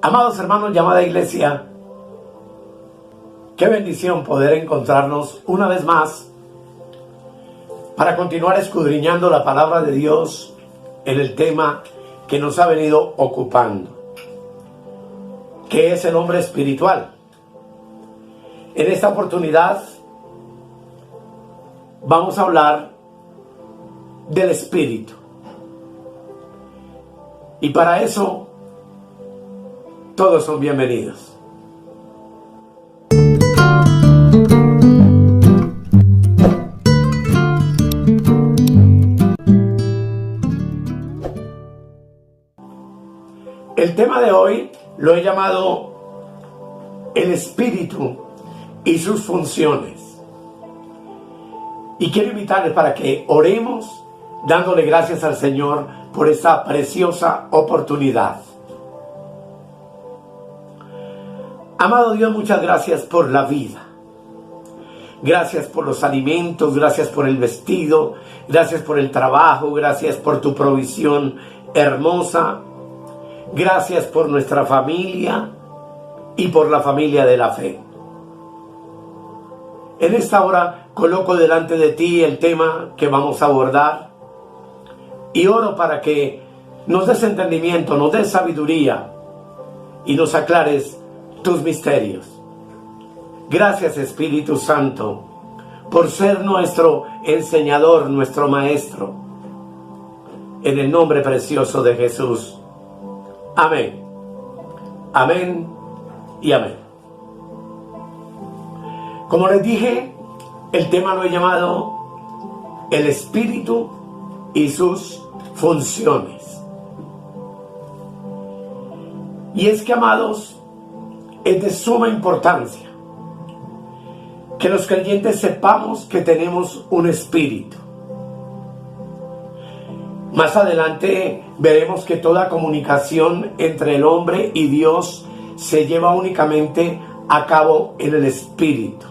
Amados hermanos, llamada iglesia, qué bendición poder encontrarnos una vez más para continuar escudriñando la palabra de Dios en el tema que nos ha venido ocupando, que es el hombre espiritual. En esta oportunidad vamos a hablar del espíritu. Y para eso, todos son bienvenidos. El tema de hoy lo he llamado el espíritu y sus funciones. Y quiero invitarles para que oremos dándole gracias al Señor por esta preciosa oportunidad. Amado Dios, muchas gracias por la vida. Gracias por los alimentos, gracias por el vestido, gracias por el trabajo, gracias por tu provisión hermosa. Gracias por nuestra familia y por la familia de la fe. En esta hora coloco delante de ti el tema que vamos a abordar y oro para que nos des entendimiento, nos des sabiduría y nos aclares tus misterios. Gracias, Espíritu Santo, por ser nuestro enseñador, nuestro maestro. En el nombre precioso de Jesús. Amén. Amén y amén. Como les dije, el tema lo he llamado el espíritu y sus funciones. Y es que, amados, es de suma importancia que los creyentes sepamos que tenemos un espíritu. Más adelante veremos que toda comunicación entre el hombre y Dios se lleva únicamente a cabo en el espíritu.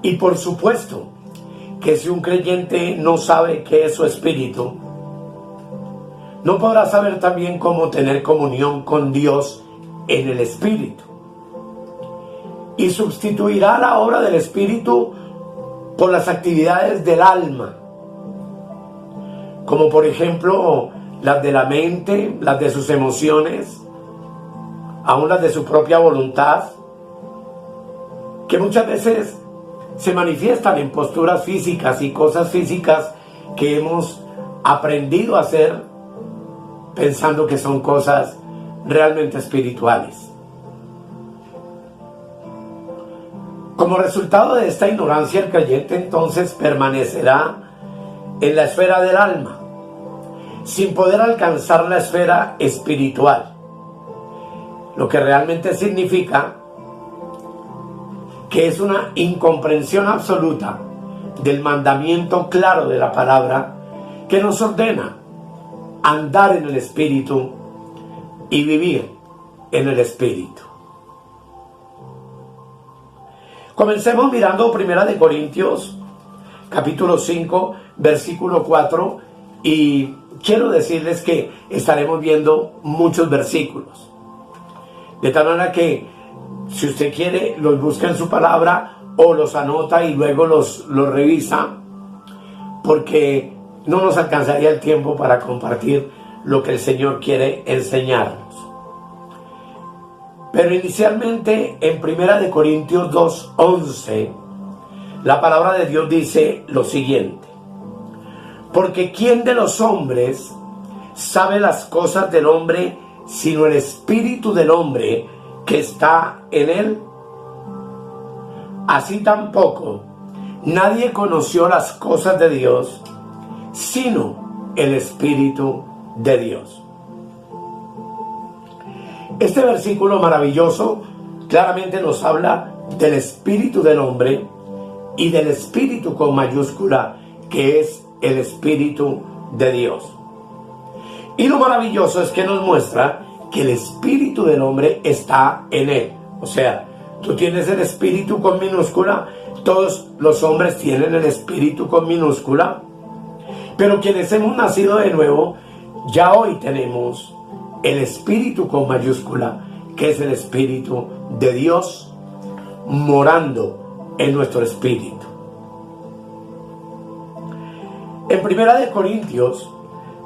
Y por supuesto que si un creyente no sabe qué es su espíritu, no podrá saber también cómo tener comunión con Dios en el espíritu. Y sustituirá la obra del espíritu por las actividades del alma, como por ejemplo las de la mente, las de sus emociones, aún las de su propia voluntad, que muchas veces se manifiestan en posturas físicas y cosas físicas que hemos aprendido a hacer pensando que son cosas realmente espirituales. Como resultado de esta ignorancia, el creyente entonces permanecerá en la esfera del alma, sin poder alcanzar la esfera espiritual, lo que realmente significa que es una incomprensión absoluta del mandamiento claro de la palabra que nos ordena andar en el espíritu y vivir en el espíritu. Comencemos mirando 1 Corintios capítulo 5, versículo 4, y quiero decirles que estaremos viendo muchos versículos. De tal manera que, si usted quiere, los busca en su palabra o los anota y luego los revisa, porque no nos alcanzaría el tiempo para compartir lo que el Señor quiere enseñarnos. Pero inicialmente en 1 Corintios 2:11, la palabra de Dios dice lo siguiente: porque ¿quién de los hombres sabe las cosas del hombre sino el espíritu del hombre que está en él? Así tampoco nadie conoció las cosas de Dios sino el Espíritu de Dios. Este versículo maravilloso claramente nos habla del espíritu del hombre y del espíritu con mayúscula, que es el Espíritu de Dios. Y lo maravilloso es que nos muestra que el espíritu del hombre está en él. O sea, tú tienes el espíritu con minúscula, todos los hombres tienen el espíritu con minúscula, pero quienes hemos nacido de nuevo, ya hoy tenemos el Espíritu con mayúscula, que es el Espíritu de Dios morando en nuestro espíritu. En 1 Corintios,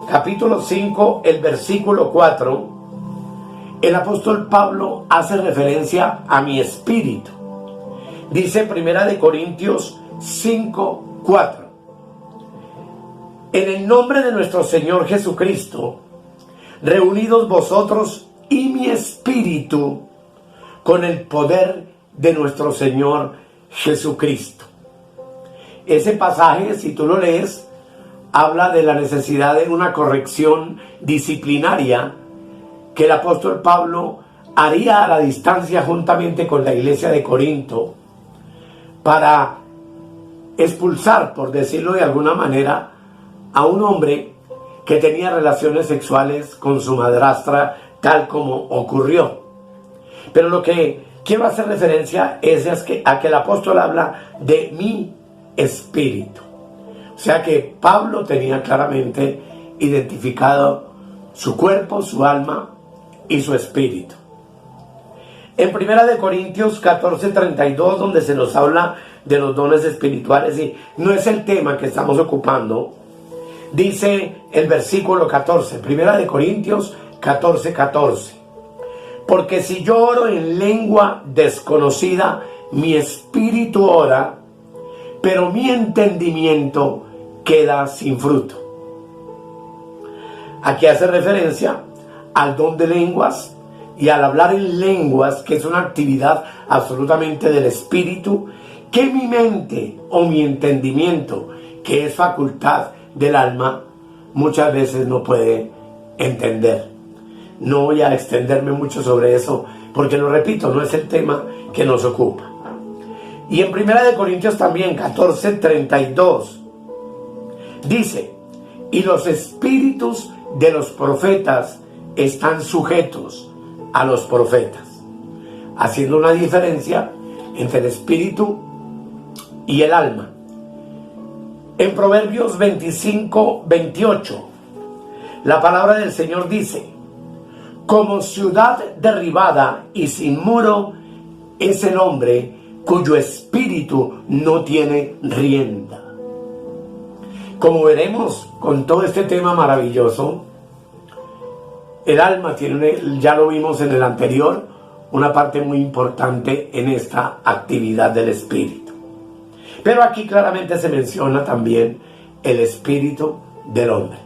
capítulo 5, el versículo 4, el apóstol Pablo hace referencia a mi espíritu. Dice 1 Corintios 5, 4. En el nombre de nuestro Señor Jesucristo, reunidos vosotros y mi espíritu con el poder de nuestro Señor Jesucristo. Ese pasaje, si tú lo lees, habla de la necesidad de una corrección disciplinaria que el apóstol Pablo haría a la distancia juntamente con la iglesia de Corinto para expulsar, por decirlo de alguna manera, a un hombre que tenía relaciones sexuales con su madrastra, tal como ocurrió. Pero lo que quiero hacer referencia es a que el apóstol habla de mi espíritu. O sea que Pablo tenía claramente identificado su cuerpo, su alma y su espíritu. En 1 Corintios 14:32, donde se nos habla de los dones espirituales, y no es el tema que estamos ocupando, dice el versículo 14, 1 Corintios 14:14. Porque si yo oro en lengua desconocida, mi espíritu ora, pero mi entendimiento queda sin fruto. Aquí hace referencia al don de lenguas y al hablar en lenguas, que es una actividad absolutamente del espíritu, que mi mente o mi entendimiento, que es facultad del alma, muchas veces no puede entender. No voy a extenderme mucho sobre eso, porque lo repito, no es el tema que nos ocupa. Y en 1 Corintios también, 14:32, dice: y los espíritus de los profetas están sujetos a los profetas, haciendo una diferencia entre el espíritu y el alma. En Proverbios 25:28, la palabra del Señor dice: como ciudad derribada y sin muro es el hombre cuyo espíritu no tiene rienda. Como veremos con todo este tema maravilloso, el alma tiene, ya lo vimos en el anterior, una parte muy importante en esta actividad del espíritu. Pero aquí claramente se menciona también el espíritu del hombre.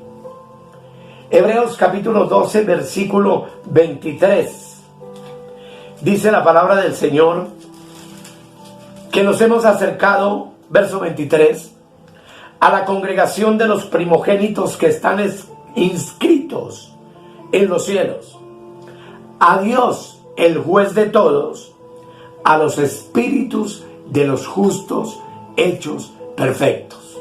Hebreos capítulo 12, versículo 23. Dice la palabra del Señor que nos hemos acercado, verso 23, a la congregación de los primogénitos que están inscritos en los cielos, a Dios, el juez de todos, a los espíritus de los justos hechos perfectos.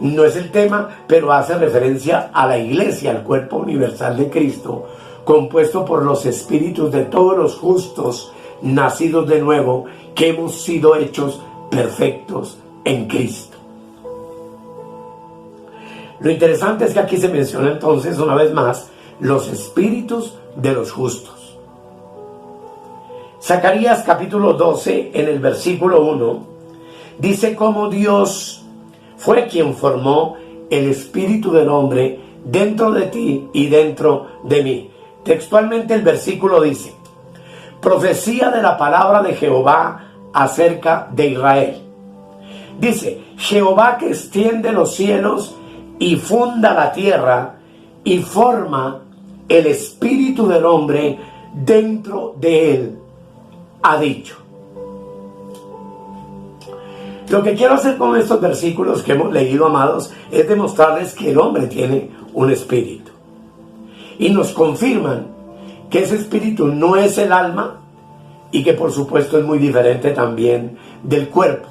No es el tema, pero hace referencia a la iglesia, al cuerpo universal de Cristo, compuesto por los espíritus de todos los justos nacidos de nuevo, que hemos sido hechos perfectos en Cristo. Lo interesante es que aquí se menciona entonces una vez más los espíritus de los justos. Zacarías capítulo 12, en el versículo 1, dice cómo Dios fue quien formó el espíritu del hombre dentro de ti y dentro de mí. Textualmente el versículo dice: profecía de la palabra de Jehová acerca de Israel. Dice: Jehová que extiende los cielos y funda la tierra y forma el espíritu del hombre dentro de él, ha dicho. Lo que quiero hacer con estos versículos que hemos leído, amados, es demostrarles que el hombre tiene un espíritu. Y nos confirman que ese espíritu no es el alma y que por supuesto es muy diferente también del cuerpo.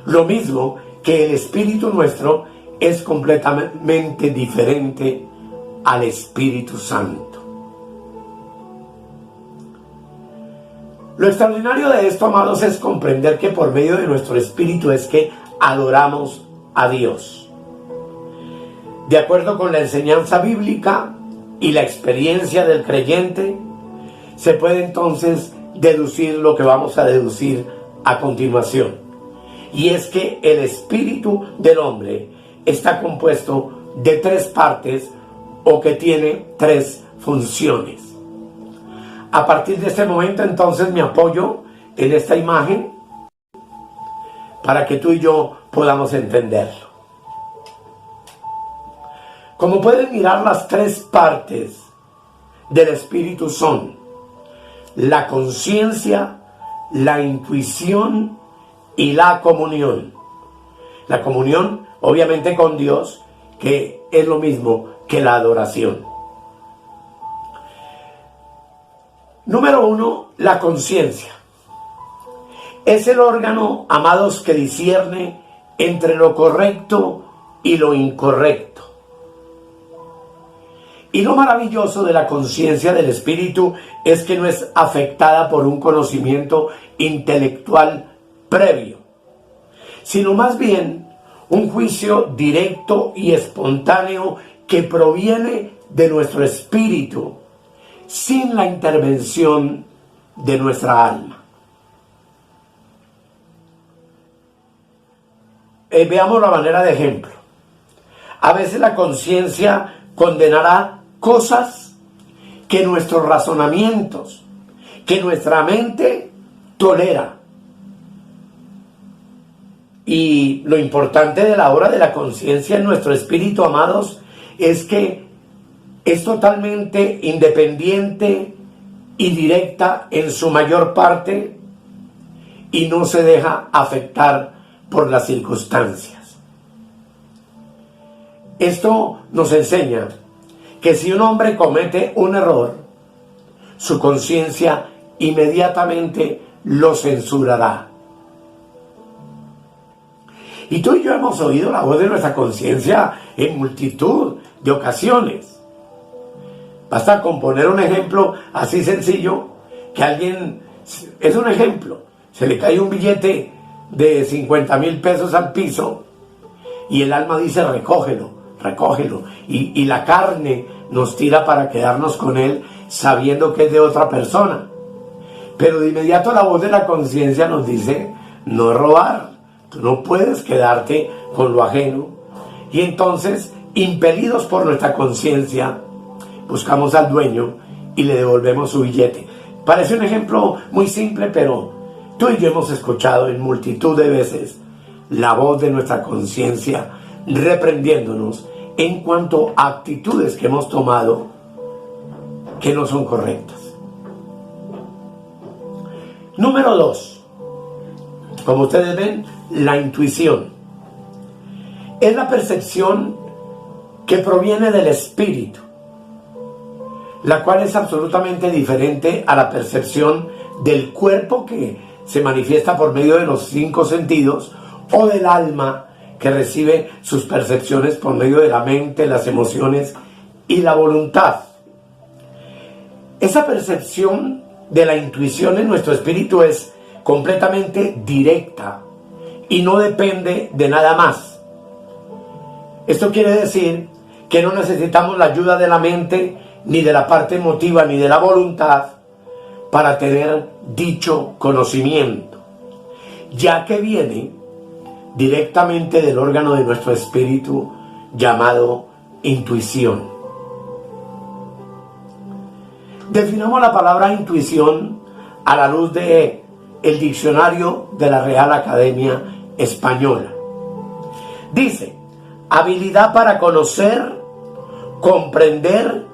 Lo mismo que el espíritu nuestro es completamente diferente al Espíritu Santo. Lo extraordinario de esto, amados, es comprender que por medio de nuestro espíritu es que adoramos a Dios. De acuerdo con la enseñanza bíblica, y la experiencia del creyente, se puede entonces deducir lo que vamos a deducir a continuación. Y es que el espíritu del hombre está compuesto de 3 partes o que tiene 3 funciones. A partir de este momento entonces me apoyo en esta imagen para que tú y yo podamos entenderlo. Como pueden mirar, las 3 partes del espíritu son la conciencia, la intuición y la comunión. La comunión, obviamente, con Dios, que es lo mismo que la adoración. Número 1, la conciencia. Es el órgano, amados, que discierne entre lo correcto y lo incorrecto. Y lo maravilloso de la conciencia del espíritu es que no es afectada por un conocimiento intelectual previo, sino más bien un juicio directo y espontáneo que proviene de nuestro espíritu, sin la intervención de nuestra alma. Veamos la manera de ejemplo. A veces la conciencia condenará cosas que nuestros razonamientos, que nuestra mente tolera. Y lo importante de la obra de la conciencia en nuestro espíritu, amados, es que es totalmente independiente y directa en su mayor parte y no se deja afectar por las circunstancias. Esto nos enseña que si un hombre comete un error, su conciencia inmediatamente lo censurará. Y tú y yo hemos oído la voz de nuestra conciencia en multitud de ocasiones. Basta con poner un ejemplo así sencillo, que alguien, es un ejemplo, se le cae un billete de 50,000 pesos al piso y el alma dice recógelo, y la carne nos tira para quedarnos con él sabiendo que es de otra persona. Pero de inmediato la voz de la conciencia nos dice no robar, tú no puedes quedarte con lo ajeno. Y entonces, impelidos por nuestra conciencia, buscamos al dueño y le devolvemos su billete. Parece un ejemplo muy simple, pero tú y yo hemos escuchado en multitud de veces la voz de nuestra conciencia reprendiéndonos en cuanto a actitudes que hemos tomado que no son correctas. Número 2. Como ustedes ven, la intuición. Es la percepción que proviene del espíritu, la cual es absolutamente diferente a la percepción del cuerpo, que se manifiesta por medio de los 5 sentidos, o del alma, que recibe sus percepciones por medio de la mente, las emociones y la voluntad. Esa percepción de la intuición en nuestro espíritu es completamente directa y no depende de nada más. Esto quiere decir que no necesitamos la ayuda de la mente, ni de la parte emotiva, ni de la voluntad para tener dicho conocimiento, ya que viene directamente del órgano de nuestro espíritu llamado intuición. Definamos la palabra intuición a la luz de el diccionario de la Real Academia Española. Dice: habilidad para conocer, comprender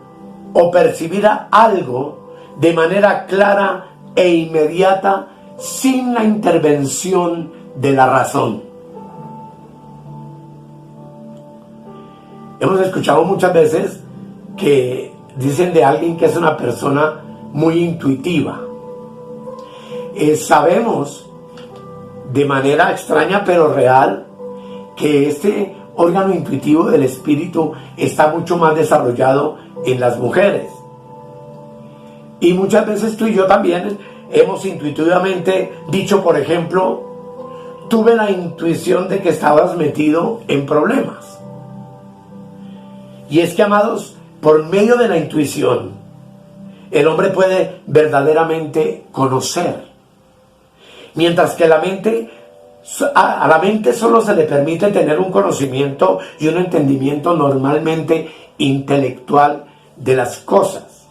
o percibir algo de manera clara e inmediata sin la intervención de la razón. Hemos escuchado muchas veces que dicen de alguien que es una persona muy intuitiva. Sabemos de manera extraña pero real que este órgano intuitivo del espíritu está mucho más desarrollado en las mujeres. Y muchas veces tú y yo también hemos intuitivamente dicho, por ejemplo, tuve la intuición de que estabas metido en problemas. Y es que, amados, por medio de la intuición, el hombre puede verdaderamente conocer. Mientras que a la mente solo se le permite tener un conocimiento y un entendimiento normalmente intelectual de las cosas.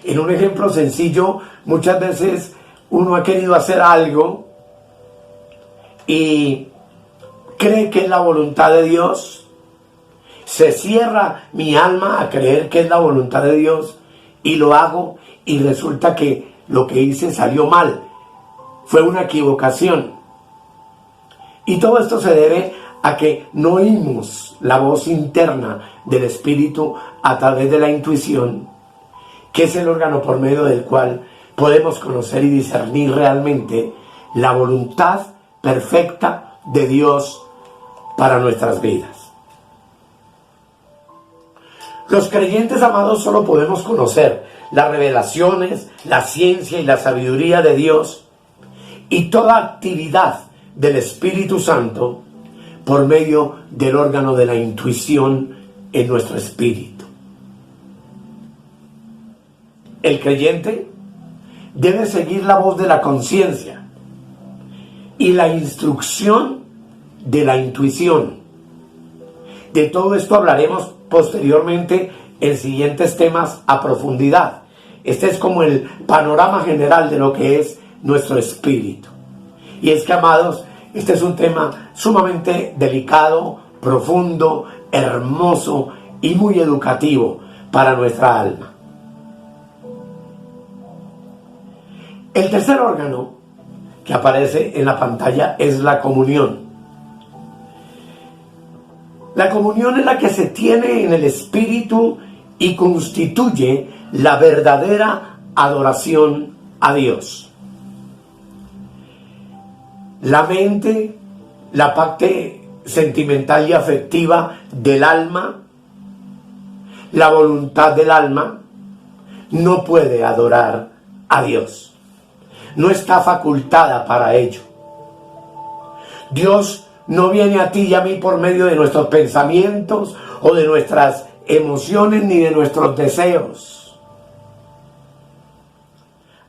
En un ejemplo sencillo, muchas veces uno ha querido hacer algo y cree que es la voluntad de Dios. Se cierra mi alma a creer que es la voluntad de Dios y lo hago, y resulta que lo que hice salió mal. Fue una equivocación. Y todo esto se debe a que no oímos la voz interna del Espíritu a través de la intuición, que es el órgano por medio del cual podemos conocer y discernir realmente la voluntad perfecta de Dios para nuestras vidas. Los creyentes, amados, solo podemos conocer las revelaciones, la ciencia y la sabiduría de Dios y toda actividad del Espíritu Santo por medio del órgano de la intuición en nuestro espíritu. El creyente debe seguir la voz de la conciencia y la instrucción de la intuición. De todo esto hablaremos posteriormente en siguientes temas a profundidad. Este es como el panorama general de lo que es nuestro espíritu. Y es que, amados, este es un tema sumamente delicado, profundo, hermoso y muy educativo para nuestra alma. El tercer órgano que aparece en la pantalla es la comunión. La comunión es la que se tiene en el espíritu y constituye la verdadera adoración a Dios. La mente, la parte sentimental y afectiva del alma, la voluntad del alma, no puede adorar a Dios. No está facultada para ello. Dios no viene a ti y a mí por medio de nuestros pensamientos o de nuestras emociones ni de nuestros deseos.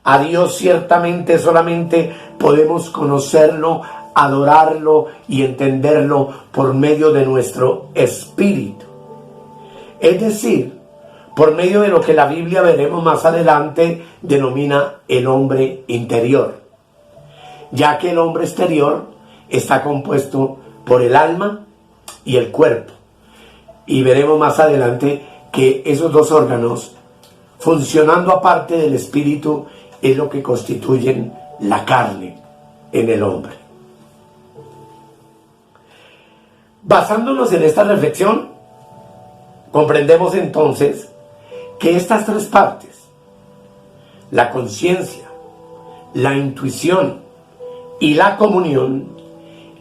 A Dios ciertamente solamente podemos conocerlo, adorarlo y entenderlo por medio de nuestro espíritu. Es decir, por medio de lo que la Biblia, veremos más adelante, denomina el hombre interior, ya que el hombre exterior está compuesto por el alma y el cuerpo. Y veremos más adelante que esos dos órganos, funcionando aparte del espíritu, es lo que constituyen la carne en el hombre. Basándonos en esta reflexión, comprendemos entonces que estas tres partes, la conciencia, la intuición y la comunión,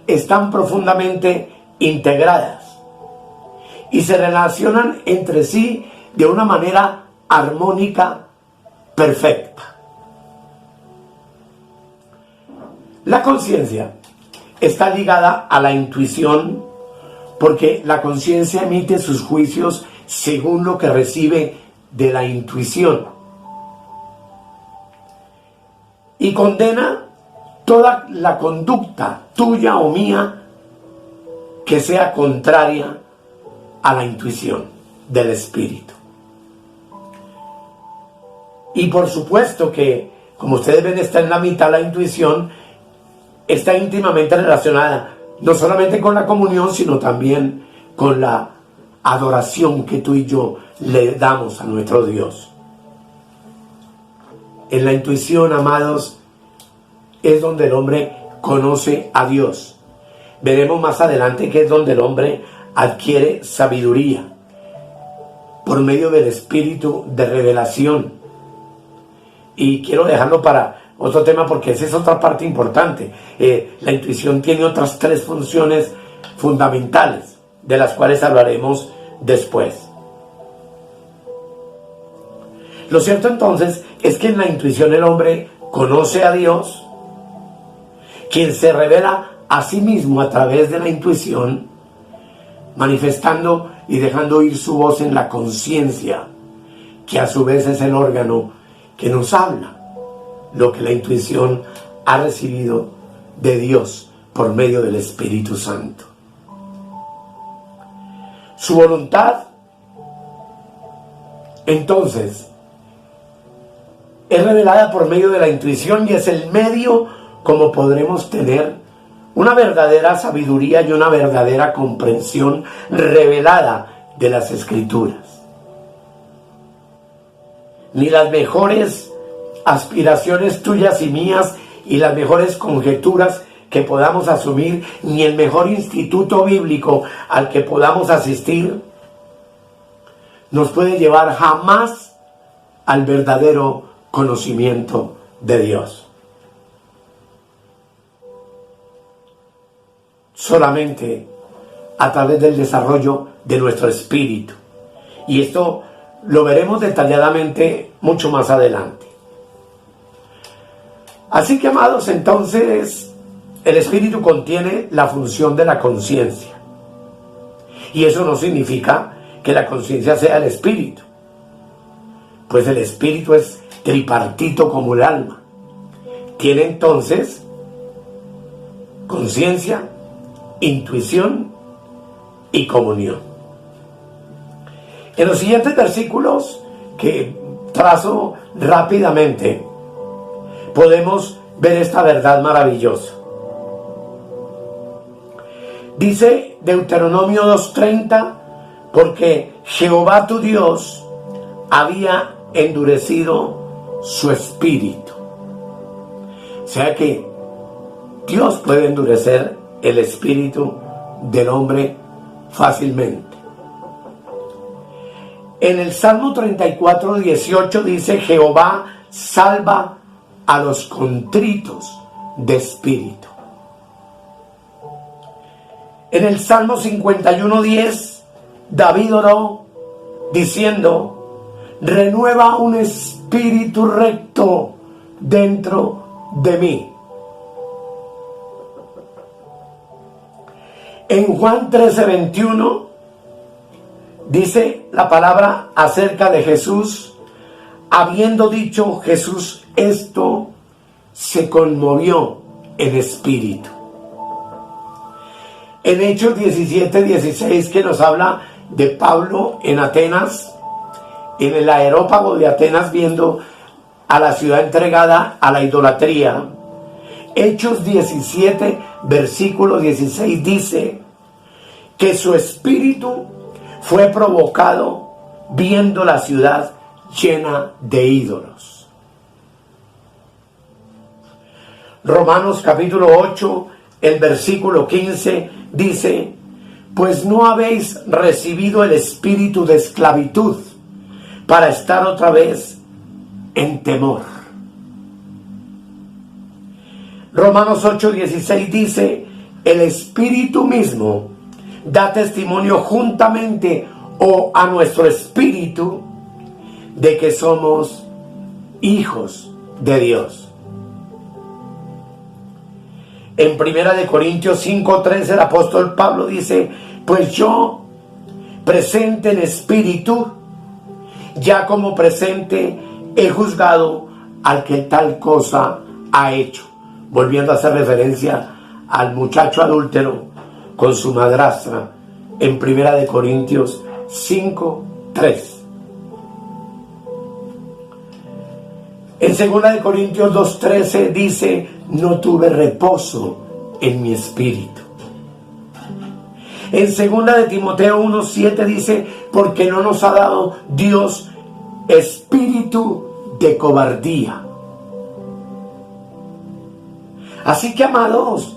están profundamente integradas y se relacionan entre sí de una manera armónica, perfecta. La conciencia está ligada a la intuición porque la conciencia emite sus juicios según lo que recibe de la intuición y condena toda la conducta tuya o mía que sea contraria a la intuición del espíritu. Y por supuesto que, como ustedes ven, está en la mitad la intuición, está íntimamente relacionada no solamente con la comunión, sino también con la adoración que tú y yo le damos a nuestro Dios. En la intuición, amados, es donde el hombre conoce a Dios. Veremos más adelante que es donde el hombre adquiere sabiduría por medio del espíritu de revelación. Y quiero dejarlo para otro tema porque esa es otra parte importante. La intuición tiene otras tres funciones fundamentales, de las cuales hablaremos después. Lo cierto entonces es que en la intuición el hombre conoce a Dios, quien se revela a sí mismo a través de la intuición, manifestando y dejando oír su voz en la conciencia, que a su vez es el órgano que nos habla, lo que la intuición ha recibido de Dios por medio del Espíritu Santo. Su voluntad, entonces, es revelada por medio de la intuición y es el medio como podremos tener una verdadera sabiduría y una verdadera comprensión revelada de las Escrituras. Ni las mejores aspiraciones tuyas y mías y las mejores conjeturas que podamos asumir, ni el mejor instituto bíblico al que podamos asistir, nos puede llevar jamás al verdadero conocimiento de Dios. Solamente a través del desarrollo de nuestro espíritu. Y esto lo veremos detalladamente mucho más adelante. Así que, amados, entonces, el espíritu contiene la función de la conciencia. Y eso no significa que la conciencia sea el espíritu, pues el espíritu es tripartito como el alma. Tiene entonces conciencia, intuición y comunión. En los siguientes versículos, que trazo rápidamente, podemos ver esta verdad maravillosa. Dice Deuteronomio 2:30, porque Jehová tu Dios había endurecido su espíritu. O sea que Dios puede endurecer el espíritu del hombre fácilmente. En el Salmo 34:18 dice: Jehová salva a los contritos de espíritu. En el Salmo 51:10 David oró diciendo: renueva un espíritu recto dentro de mí. En Juan 13:21 dice la palabra acerca de Jesús: habiendo dicho Jesús esto, se conmovió en espíritu. En Hechos 17:16, que nos habla de Pablo en Atenas, en el aerópago de Atenas, viendo a la ciudad entregada a la idolatría. Hechos 17, versículo 16 dice que su espíritu fue provocado viendo la ciudad llena de ídolos. Romanos capítulo 8, el versículo 15 dice: pues no habéis recibido el espíritu de esclavitud para estar otra vez en temor. Romanos 8:16 dice: el espíritu mismo da testimonio juntamente o a nuestro espíritu de que somos hijos de Dios. En 1 Corintios 5:13 el apóstol Pablo dice: pues yo, presente en espíritu, ya como presente he juzgado al que tal cosa ha hecho, volviendo a hacer referencia al muchacho adúltero con su madrastra en 1 Corintios 5:3. En 2 Corintios 2:13 dice: no tuve reposo en mi espíritu. En 2 Timoteo 1:7 dice: porque no nos ha dado Dios espíritu de cobardía. Así que, amados,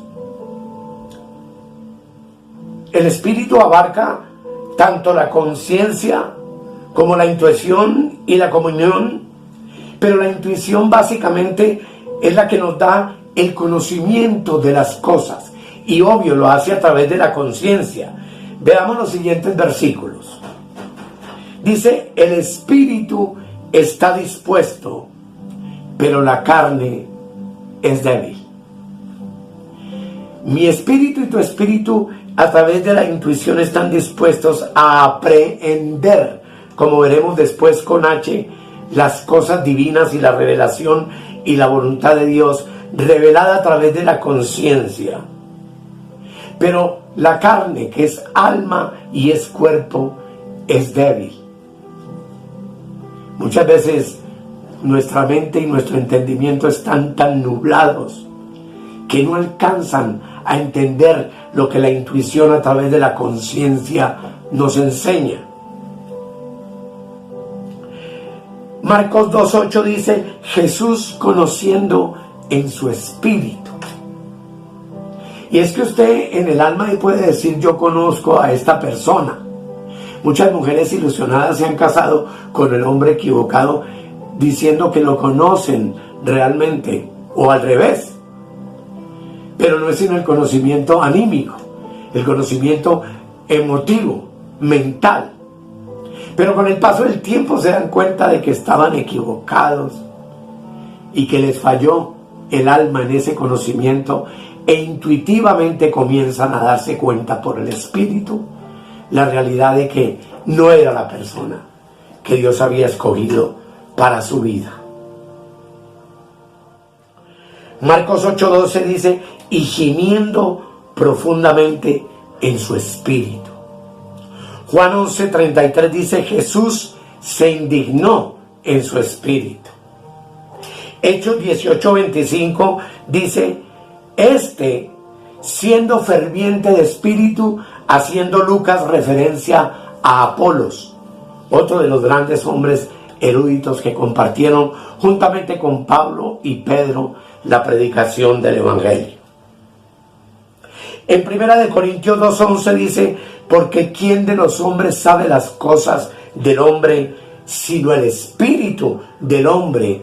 el espíritu abarca tanto la conciencia como la intuición y la comunión, pero la intuición básicamente es la que nos da el conocimiento de las cosas, y obvio lo hace a través de la conciencia. Veamos los siguientes versículos. Dice: el espíritu está dispuesto, pero la carne es débil. Mi espíritu y tu espíritu a través de la intuición están dispuestos a aprehender, como veremos después con H, las cosas divinas y la revelación y la voluntad de Dios revelada a través de la conciencia. Pero la carne, que es alma y es cuerpo, es débil. Muchas veces nuestra mente y nuestro entendimiento están tan nublados que no alcanzan a entender lo que la intuición a través de la conciencia nos enseña. Marcos 2:8 dice: Jesús conociendo en su espíritu. Y es que usted en el alma puede decir: yo conozco a esta persona. Muchas mujeres ilusionadas se han casado con el hombre equivocado diciendo que lo conocen realmente, o al revés. Pero no es sino el conocimiento anímico, el conocimiento emotivo, mental. Pero con el paso del tiempo se dan cuenta de que estaban equivocados y que les falló el alma en ese conocimiento, e intuitivamente comienzan a darse cuenta por el espíritu la realidad de que no era la persona que Dios había escogido para su vida. Marcos 8:12 dice: y gimiendo profundamente en su espíritu. Juan 11:33 dice: Jesús se indignó en su espíritu. Hechos 18:25 dice: siendo ferviente de espíritu, haciendo Lucas referencia a Apolos, otro de los grandes hombres eruditos que compartieron juntamente con Pablo y Pedro la predicación del Evangelio. En 1 Corintios 2:11 dice: porque ¿quién de los hombres sabe las cosas del hombre sino el espíritu del hombre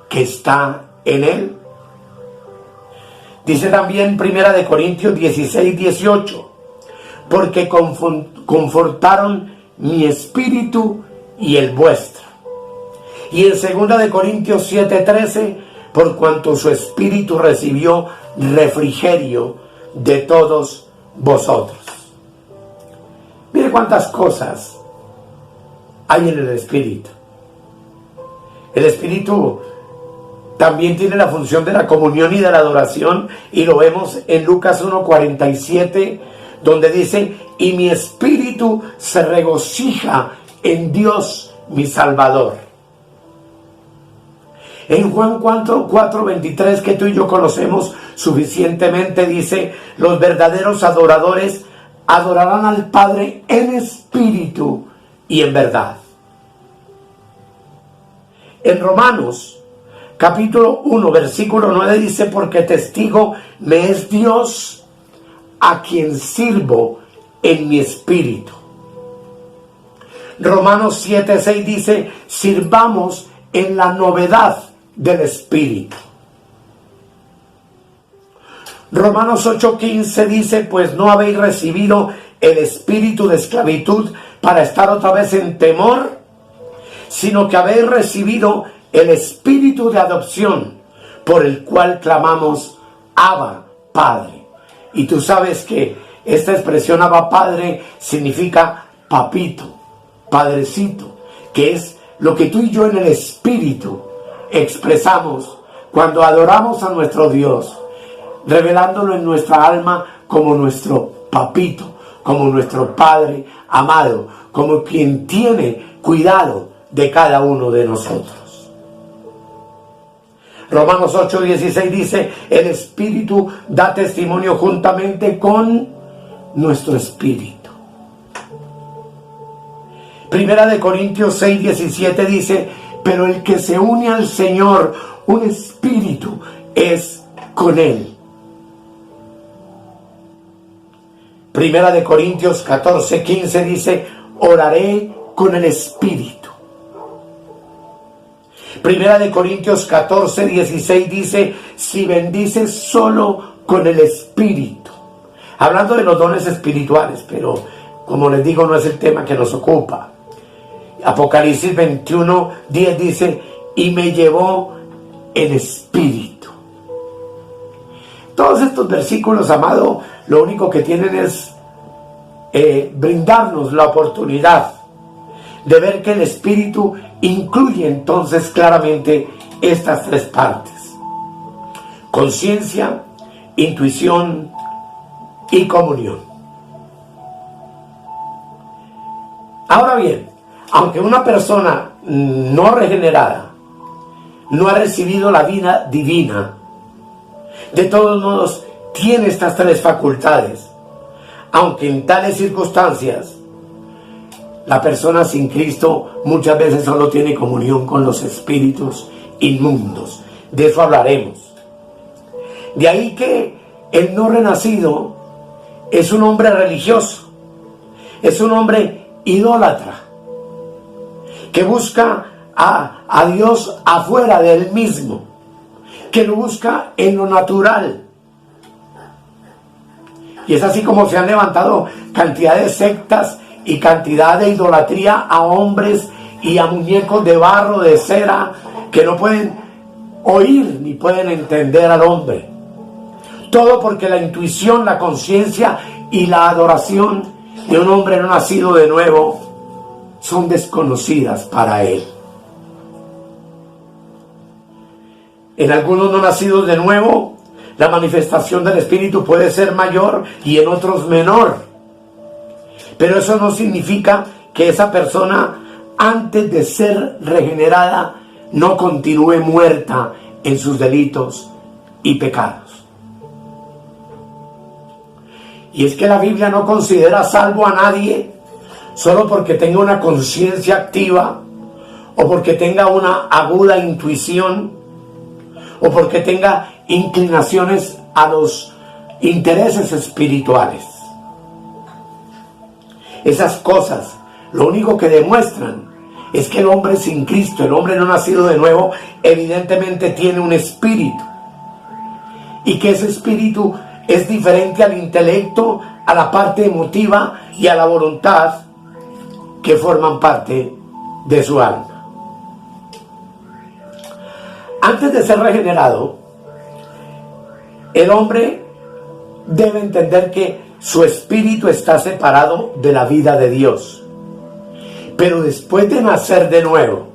que está en él? Dice también 1 Corintios 16:18: porque confortaron mi espíritu y el vuestro. Y en 2 Corintios 7:13: por cuanto su espíritu recibió refrigerio de todos vosotros. Mire cuántas cosas hay en el espíritu. El espíritu también tiene la función de la comunión y de la adoración, y lo vemos en Lucas 1:47, donde dice: y mi espíritu se regocija en Dios mi Salvador. En Juan 4:23, que tú y yo conocemos suficientemente, dice: los verdaderos adoradores adorarán al Padre en espíritu y en verdad. En Romanos capítulo 1 versículo 9 dice: porque testigo me es Dios, a quien sirvo en mi espíritu. Romanos 7:6 dice: sirvamos en la novedad del espíritu. Romanos 8:15 dice: pues no habéis recibido el espíritu de esclavitud para estar otra vez en temor, sino que habéis recibido el espíritu de adopción, por el cual clamamos: Abba, Padre. Y tú sabes que esta expresión Abba, Padre significa papito, padrecito, que es lo que tú y yo en el espíritu expresamos cuando adoramos a nuestro Dios, revelándolo en nuestra alma como nuestro papito, como nuestro Padre amado, como quien tiene cuidado de cada uno de nosotros. Romanos 8:16 dice: el Espíritu da testimonio juntamente con nuestro espíritu. Primera de Corintios 6:17 dice: pero el que se une al Señor, un espíritu es con él. Primera de Corintios 14:15 dice: oraré con el espíritu. Primera de Corintios 14:16 dice: si bendices solo con el espíritu. Hablando de los dones espirituales, pero como les digo, no es el tema que nos ocupa. Apocalipsis 21:10 dice: y me llevó el espíritu. Todos estos versículos, amado, lo único que tienen es brindarnos la oportunidad de ver que el Espíritu incluye entonces claramente estas tres partes: conciencia, intuición y comunión. Ahora bien, aunque una persona no regenerada no ha recibido la vida divina, de todos modos tiene estas tres facultades, aunque en tales circunstancias la persona sin Cristo muchas veces solo tiene comunión con los espíritus inmundos. De eso hablaremos. De ahí que el no renacido es un hombre religioso, es un hombre idólatra, que busca a Dios afuera de él mismo, que lo busca en lo natural. Y es así como se han levantado cantidad de sectas y cantidad de idolatría a hombres y a muñecos de barro, de cera, que no pueden oír ni pueden entender al hombre. Todo porque la intuición, la conciencia y la adoración de un hombre no nacido de nuevo son desconocidas para él. En algunos no nacidos de nuevo, la manifestación del Espíritu puede ser mayor y en otros menor. Pero eso no significa que esa persona, antes de ser regenerada, no continúe muerta en sus delitos y pecados. Y es que la Biblia no considera salvo a nadie solo porque tenga una conciencia activa, o porque tenga una aguda intuición, o porque tenga inclinaciones a los intereses espirituales. Esas cosas lo único que demuestran es que el hombre sin Cristo, el hombre no nacido de nuevo, evidentemente tiene un espíritu, y que ese espíritu es diferente al intelecto, a la parte emotiva y a la voluntad que forman parte de su alma. Antes de ser regenerado, el hombre debe entender que su espíritu está separado de la vida de Dios. Pero después de nacer de nuevo,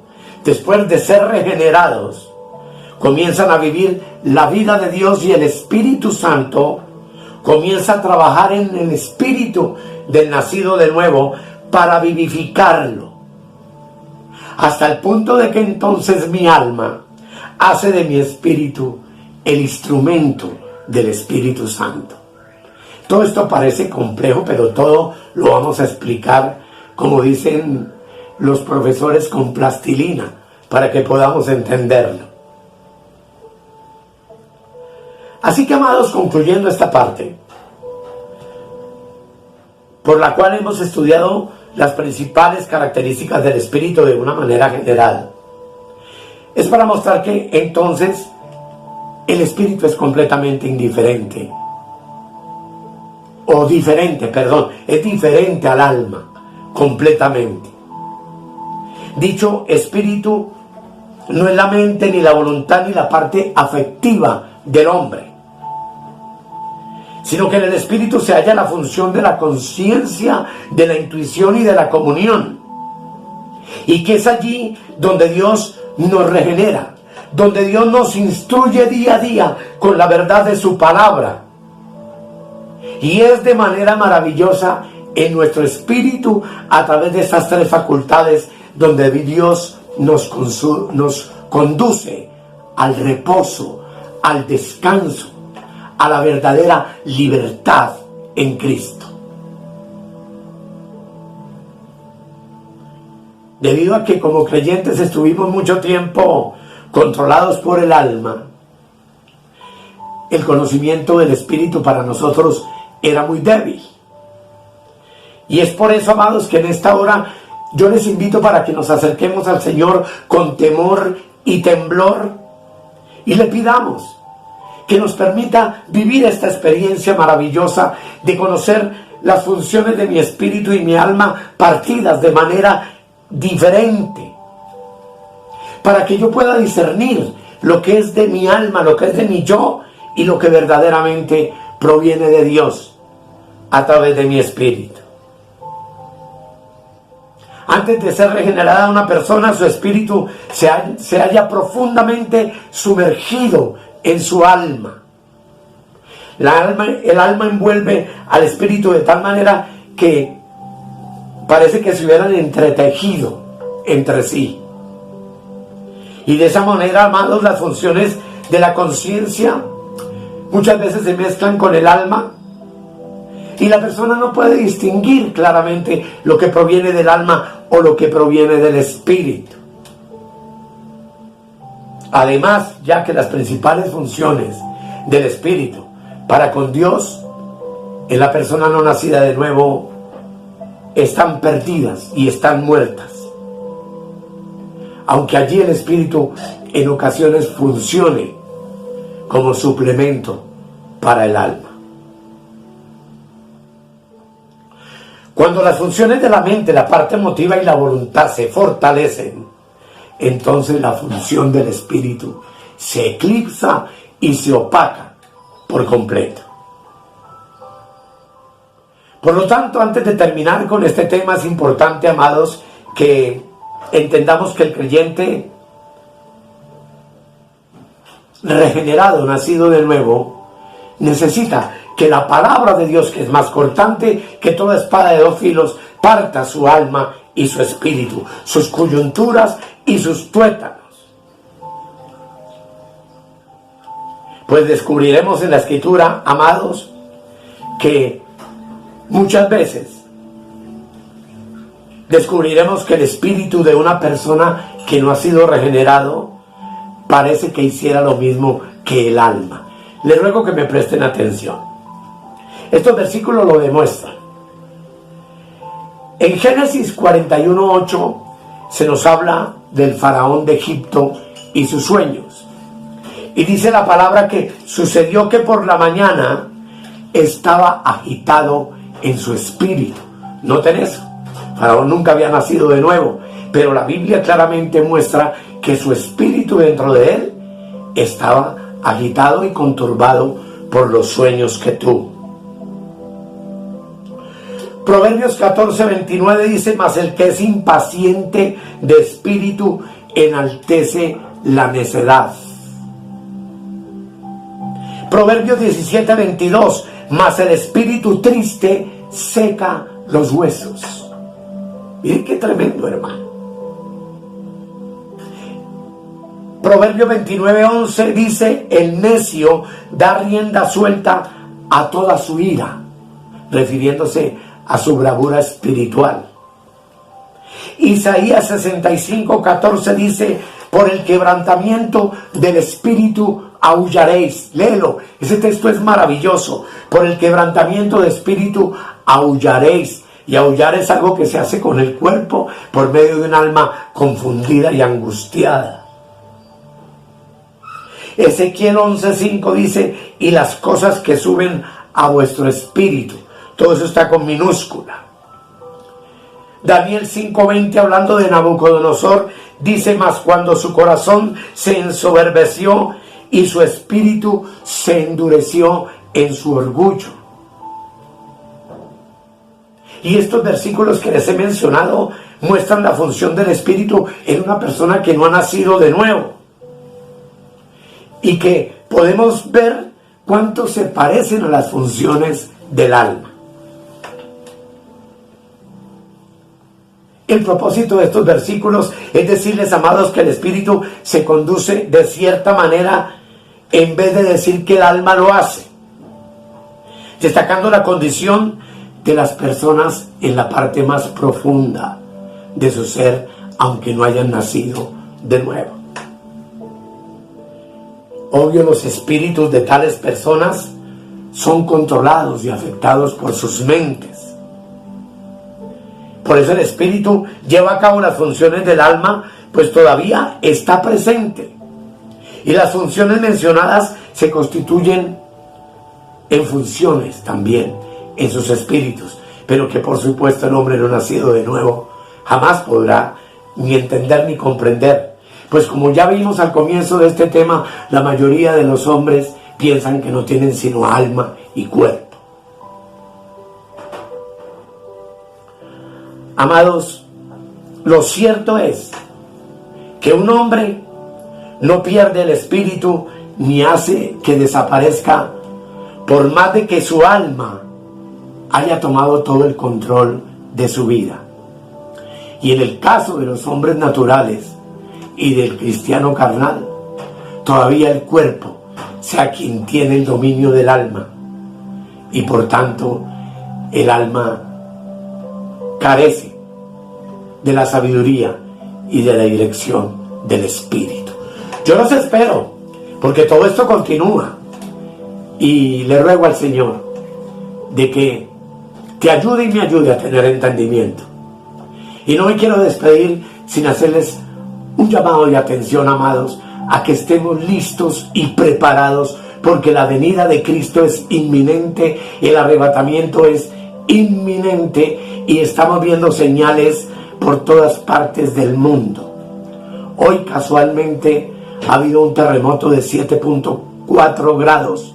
después de ser regenerados, comienzan a vivir la vida de Dios, y el Espíritu Santo comienza a trabajar en el espíritu del nacido de nuevo para vivificarlo, hasta el punto de que entonces mi alma hace de mi espíritu el instrumento del Espíritu Santo. Todo esto parece complejo, pero todo lo vamos a explicar, como dicen los profesores, con plastilina, para que podamos entenderlo. Así que, amados, concluyendo esta parte, por la cual hemos estudiado las principales características del Espíritu de una manera general, es para mostrar que entonces el Espíritu es completamente indiferente, o diferente, perdón, es diferente al alma, completamente. Dicho espíritu no es la mente, ni la voluntad, ni la parte afectiva del hombre, sino que en el espíritu se halla la función de la conciencia, de la intuición y de la comunión, y que es allí donde Dios nos regenera, donde Dios nos instruye día a día con la verdad de su palabra. Y es de manera maravillosa en nuestro espíritu, a través de estas tres facultades, donde Dios nos conduce al reposo, al descanso, a la verdadera libertad en Cristo. Debido a que como creyentes estuvimos mucho tiempo controlados por el alma, el conocimiento del Espíritu para nosotros era muy débil. Y es por eso, amados, que en esta hora yo les invito para que nos acerquemos al Señor con temor y temblor, y le pidamos que nos permita vivir esta experiencia maravillosa de conocer las funciones de mi espíritu y mi alma partidas de manera diferente, para que yo pueda discernir lo que es de mi alma, lo que es de mi yo, y lo que verdaderamente proviene de Dios a través de mi espíritu. Antes de ser regenerada una persona, su espíritu se halla profundamente sumergido en su alma. El alma envuelve al espíritu de tal manera que parece que se hubieran entretejido entre sí. Y de esa manera, amados, las funciones de la conciencia muchas veces se mezclan con el alma y la persona no puede distinguir claramente lo que proviene del alma o lo que proviene del espíritu. Además, ya que las principales funciones del espíritu para con Dios en la persona no nacida de nuevo están perdidas y están muertas, aunque allí el espíritu en ocasiones funcione como suplemento para el alma. Cuando las funciones de la mente, la parte emotiva y la voluntad se fortalecen, entonces la función del espíritu se eclipsa y se opaca por completo. Por lo tanto, antes de terminar con este tema, es importante, amados, que entendamos que el creyente regenerado, nacido de nuevo, necesita que la palabra de Dios, que es más cortante que toda espada de dos filos, parta su alma y su espíritu, sus coyunturas y sus tuétanos. Pues descubriremos en la Escritura, amados, que muchas veces descubriremos que el espíritu de una persona que no ha sido regenerado parece que hiciera lo mismo que el alma. Les ruego que me presten atención. Estos versículos lo demuestran. En Génesis 41:8 se nos habla del faraón de Egipto y sus sueños. Y dice la palabra que sucedió que por la mañana estaba agitado en su espíritu. Noten eso. Faraón nunca había nacido de nuevo, pero la Biblia claramente muestra que su espíritu dentro de él estaba agitado y conturbado por los sueños que tuvo. Proverbios 14:29 dice: mas el que es impaciente de espíritu enaltece la necedad. Proverbios 17:22, mas el espíritu triste seca los huesos. Miren qué tremendo, hermano. Proverbio 29:11 dice: el necio da rienda suelta a toda su ira, refiriéndose a su bravura espiritual. Isaías 65:14 dice: por el quebrantamiento del espíritu aullaréis. Léelo, ese texto es maravilloso. Por el quebrantamiento de espíritu aullaréis. Y aullar es algo que se hace con el cuerpo por medio de un alma confundida y angustiada. Ezequiel 11:5 dice: y las cosas que suben a vuestro espíritu. Todo eso está con minúscula. Daniel 5:20, hablando de Nabucodonosor, dice: mas cuando su corazón se ensoberbeció y su espíritu se endureció en su orgullo. Y estos versículos que les he mencionado muestran la función del espíritu en una persona que no ha nacido de nuevo. Y que podemos ver cuánto se parecen a las funciones del alma. El propósito de estos versículos es decirles, amados, que el espíritu se conduce de cierta manera en vez de decir que el alma lo hace, destacando la condición de las personas en la parte más profunda de su ser, aunque no hayan nacido de nuevo. Obvio, los espíritus de tales personas son controlados y afectados por sus mentes. Por eso el espíritu lleva a cabo las funciones del alma, pues todavía está presente. Y las funciones mencionadas se constituyen en funciones también en sus espíritus, pero que por supuesto el hombre no nacido de nuevo jamás podrá ni entender ni comprender. Pues como ya vimos al comienzo de este tema, la mayoría de los hombres piensan que no tienen sino alma y cuerpo. Amados, lo cierto es que un hombre no pierde el espíritu ni hace que desaparezca por más de que su alma haya tomado todo el control de su vida. Y en el caso de los hombres naturales y del cristiano carnal, todavía el cuerpo sea quien tiene el dominio del alma, y por tanto el alma carece de la sabiduría y de la dirección del Espíritu. Yo los espero, porque todo esto continúa, y le ruego al Señor de que te ayude y me ayude a tener entendimiento. Y no me quiero despedir sin hacerles un llamado de atención, amados, a que estemos listos y preparados, porque la venida de Cristo es inminente, el arrebatamiento es inminente, y estamos viendo señales por todas partes del mundo. Hoy casualmente ha habido un terremoto de 7.4 grados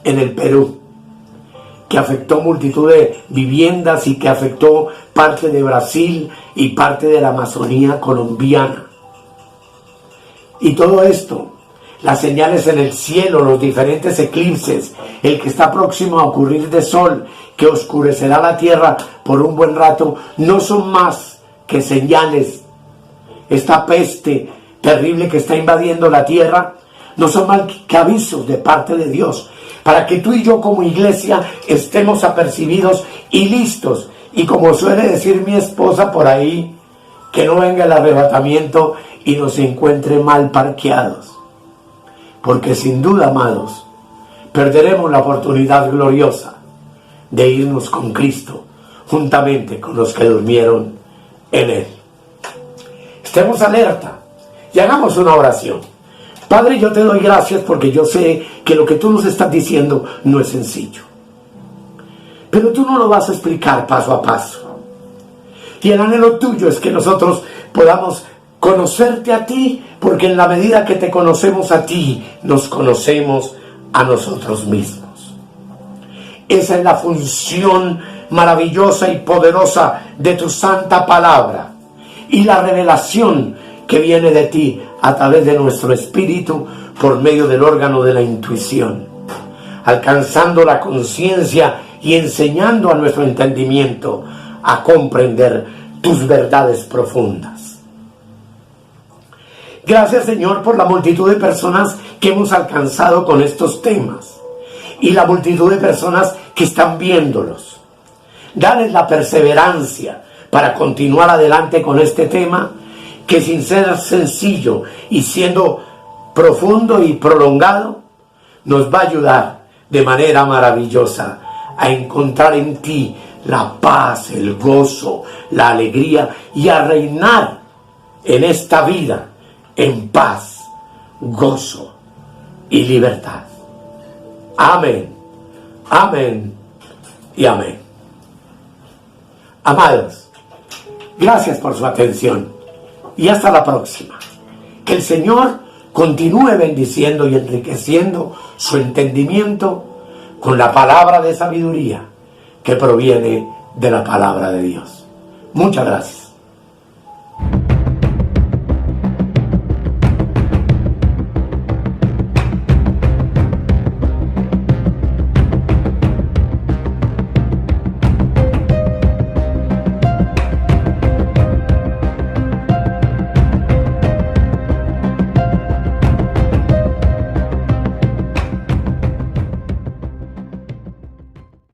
en el Perú, que afectó multitud de viviendas y que afectó parte de Brasil y parte de la Amazonía colombiana. Y todo esto, las señales en el cielo, los diferentes eclipses, el que está próximo a ocurrir de sol, que oscurecerá la tierra por un buen rato, no son más que señales. Esta peste terrible que está invadiendo la tierra no son más que avisos de parte de Dios, para que tú y yo como iglesia estemos apercibidos y listos. Y como suele decir mi esposa por ahí, que no venga el arrebatamiento y nos encuentre mal parqueados. Porque sin duda, amados, perderemos la oportunidad gloriosa de irnos con Cristo, juntamente con los que durmieron en Él. Estemos alerta y hagamos una oración. Padre, yo te doy gracias porque yo sé que lo que tú nos estás diciendo no es sencillo. Pero tú no lo vas a explicar paso a paso. Y el anhelo tuyo es que nosotros podamos conocerte a ti, porque en la medida que te conocemos a ti, nos conocemos a nosotros mismos. Esa es la función maravillosa y poderosa de tu santa palabra, y la revelación que viene de ti a través de nuestro espíritu por medio del órgano de la intuición, alcanzando la conciencia y enseñando a nuestro entendimiento a comprender tus verdades profundas. Gracias, Señor, por la multitud de personas que hemos alcanzado con estos temas y la multitud de personas que están viéndolos. Dales la perseverancia para continuar adelante con este tema, que sin ser sencillo y siendo profundo y prolongado, nos va a ayudar de manera maravillosa a encontrar en ti la paz, el gozo, la alegría, y a reinar en esta vida en paz, gozo y libertad. Amén, amén y amén. Amados, gracias por su atención y hasta la próxima. Que el Señor continúe bendiciendo y enriqueciendo su entendimiento con la palabra de sabiduría que proviene de la palabra de Dios. Muchas gracias.